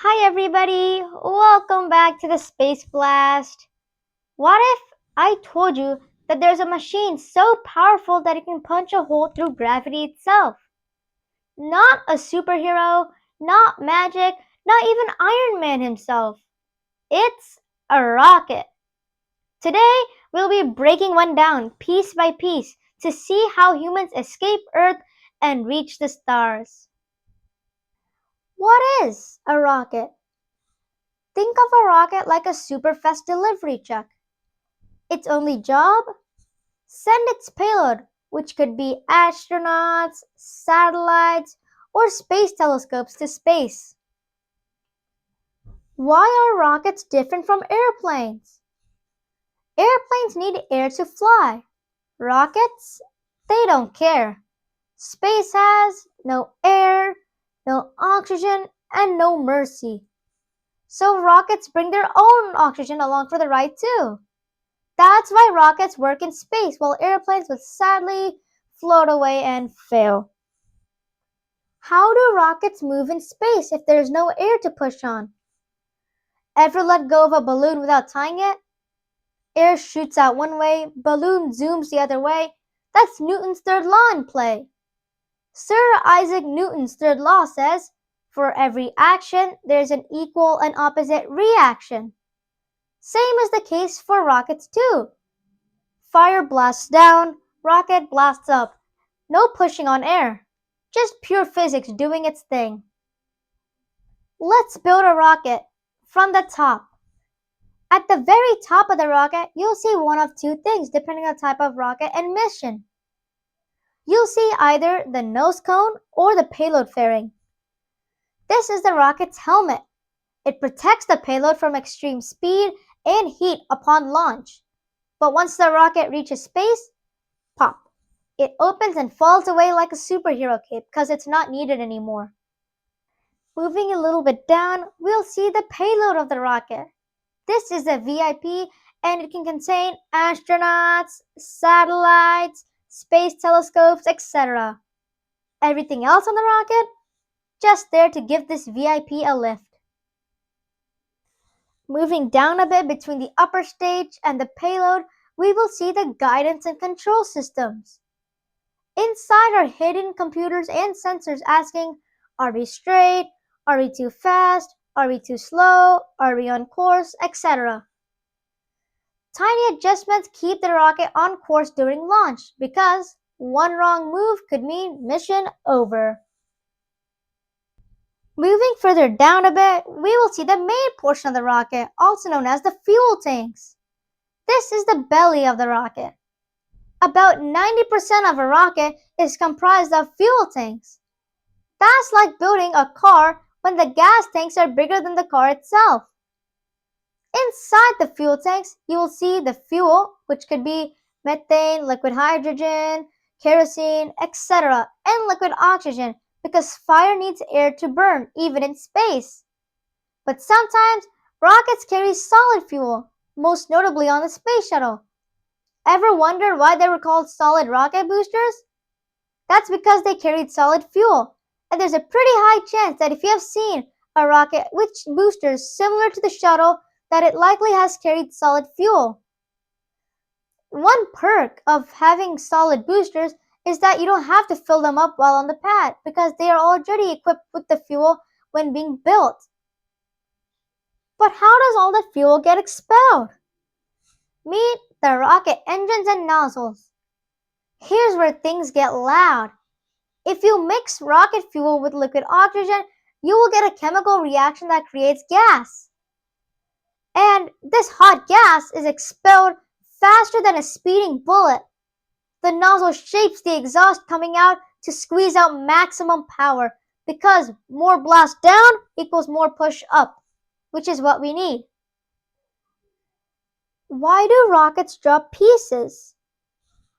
Hi everybody, welcome back to the Space Blast. What if I told you that there's a machine so powerful that it can punch a hole through gravity itself? Not a superhero, not magic, not even Iron Man himself. It's a rocket. Today, we'll be breaking one down piece by piece to see how humans escape Earth and reach the stars. What is a rocket? Think of a rocket like a super fast delivery truck. Its only job? Send its payload, which could be astronauts, satellites, or space telescopes to space. Why are rockets different from airplanes? Airplanes need air to fly. Rockets? They don't care. Space has no air, no oxygen, and no mercy. So rockets bring their own oxygen along for the ride too. That's why rockets work in space while airplanes would sadly float away and fail. How do rockets move in space if there's no air to push on? Ever let go of a balloon without tying it? Air shoots out one way, balloon zooms the other way. That's Newton's third law in play. Sir Isaac Newton's third law says, for every action, there's an equal and opposite reaction. Same is the case for rockets too. Fire blasts down, rocket blasts up. No pushing on air. Just pure physics doing its thing. Let's build a rocket from the top. At the very top of the rocket, you'll see one of two things depending on the type of rocket and mission. You'll see either the nose cone or the payload fairing. This is the rocket's helmet. It protects the payload from extreme speed and heat upon launch. But once the rocket reaches space, pop. It opens and falls away like a superhero cape because it's not needed anymore. Moving a little bit down, we'll see the payload of the rocket. This is a VIP and it can contain astronauts, satellites, space telescopes, etc. Everything else on the rocket? Just there to give this VIP a lift. Moving down a bit between the upper stage and the payload, we will see the guidance and control systems. Inside are hidden computers and sensors asking, are we straight? Are we too fast? Are we too slow? Are we on course? Etc. Tiny adjustments keep the rocket on course during launch because one wrong move could mean mission over. Moving further down a bit, we will see the main portion of the rocket, also known as the fuel tanks. This is the belly of the rocket. About 90% of a rocket is comprised of fuel tanks. That's like building a car when the gas tanks are bigger than the car itself. Inside the fuel tanks, you will see the fuel, which could be methane, liquid hydrogen, kerosene, etc., and liquid oxygen because fire needs air to burn, even in space. But sometimes, rockets carry solid fuel, most notably on the space shuttle. Ever wonder why they were called solid rocket boosters? That's because they carried solid fuel, and there's a pretty high chance that if you have seen a rocket with boosters similar to the shuttle, that it likely has carried solid fuel. One perk of having solid boosters is that you don't have to fill them up while on the pad because they are already equipped with the fuel when being built. But how does all the fuel get expelled? Meet the rocket engines and nozzles. Here's where things get loud. If you mix rocket fuel with liquid oxygen, you will get a chemical reaction that creates gas. And this hot gas is expelled faster than a speeding bullet. The nozzle shapes the exhaust coming out to squeeze out maximum power because more blast down equals more push up, which is what we need. Why do rockets drop pieces?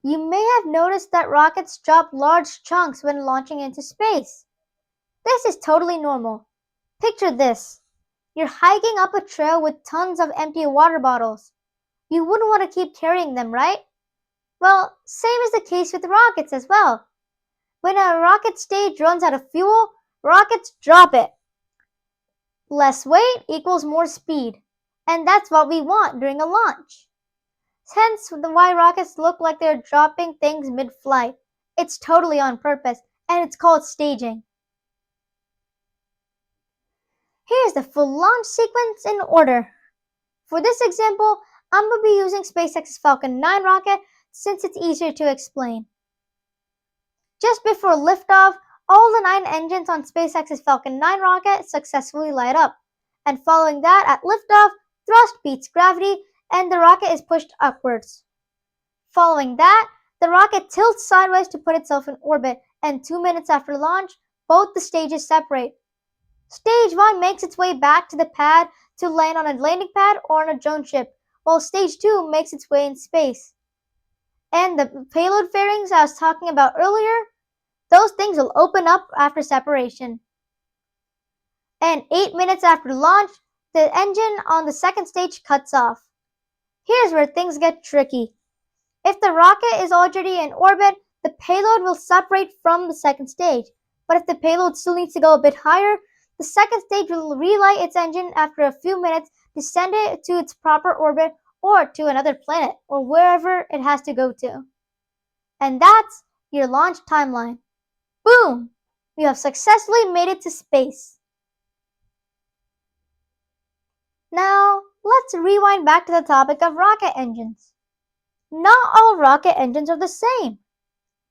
You may have noticed that rockets drop large chunks when launching into space. This is totally normal. Picture this. You're hiking up a trail with tons of empty water bottles. You wouldn't want to keep carrying them, right? Well, same is the case with rockets as well. When a rocket stage runs out of fuel, rockets drop it. Less weight equals more speed, and that's what we want during a launch. Hence, the why rockets look like they're dropping things mid flight. It's totally on purpose, and it's called staging. Here's the full launch sequence in order. For this example, I'm going to be using SpaceX's Falcon 9 rocket since it's easier to explain. Just before liftoff, all the 9 engines on SpaceX's Falcon 9 rocket successfully light up. And following that, at liftoff, thrust beats gravity and the rocket is pushed upwards. Following that, the rocket tilts sideways to put itself in orbit, and 2 minutes after launch, both the stages separate. Stage 1 makes its way back to the pad to land on a landing pad or on a drone ship, while Stage 2 makes its way in space. And the payload fairings I was talking about earlier, those things will open up after separation. And 8 minutes after launch, the engine on the second stage cuts off. Here's where things get tricky. If the rocket is already in orbit, the payload will separate from the second stage. But if the payload still needs to go a bit higher, the second stage will relight its engine after a few minutes to send it to its proper orbit or to another planet or wherever it has to go to. And that's your launch timeline. Boom! You have successfully made it to space. Now, let's rewind back to the topic of rocket engines. Not all rocket engines are the same.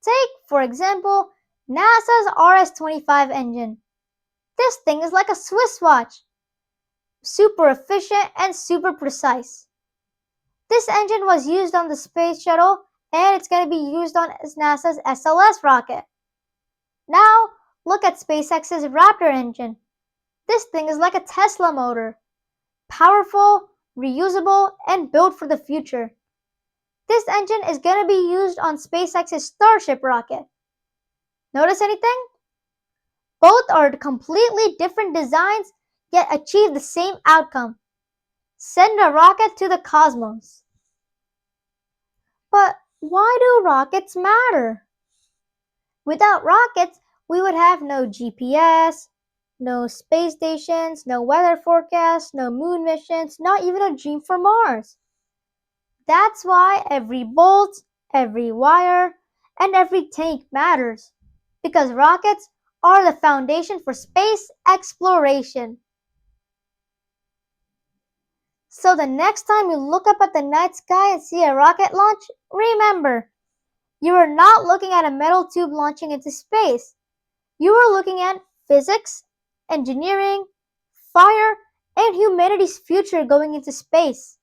Take, for example, NASA's RS-25 engine. This thing is like a Swiss watch. Super efficient and super precise. This engine was used on the space shuttle and it's going to be used on NASA's SLS rocket. Now, look at SpaceX's Raptor engine. This thing is like a Tesla motor. Powerful, reusable, and built for the future. This engine is going to be used on SpaceX's Starship rocket. Notice anything? Both are completely different designs, yet achieve the same outcome. Send a rocket to the cosmos. But why do rockets matter? Without rockets, we would have no GPS, no space stations, no weather forecasts, no moon missions, not even a dream for Mars. That's why every bolt, every wire, and every tank matters. Because rockets are the foundation for space exploration. So the next time you look up at the night sky and see a rocket launch, remember, you are not looking at a metal tube launching into space. You are looking at physics, engineering, fire, and humanity's future going into space.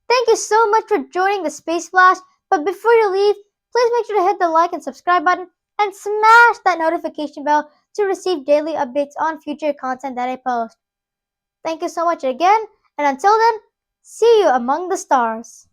Thank you so much for joining the Space Flash, but before you leave, please make sure to hit the like and subscribe button and smash that notification bell to receive daily updates on future content that I post. Thank you so much again, and until then, see you among the stars.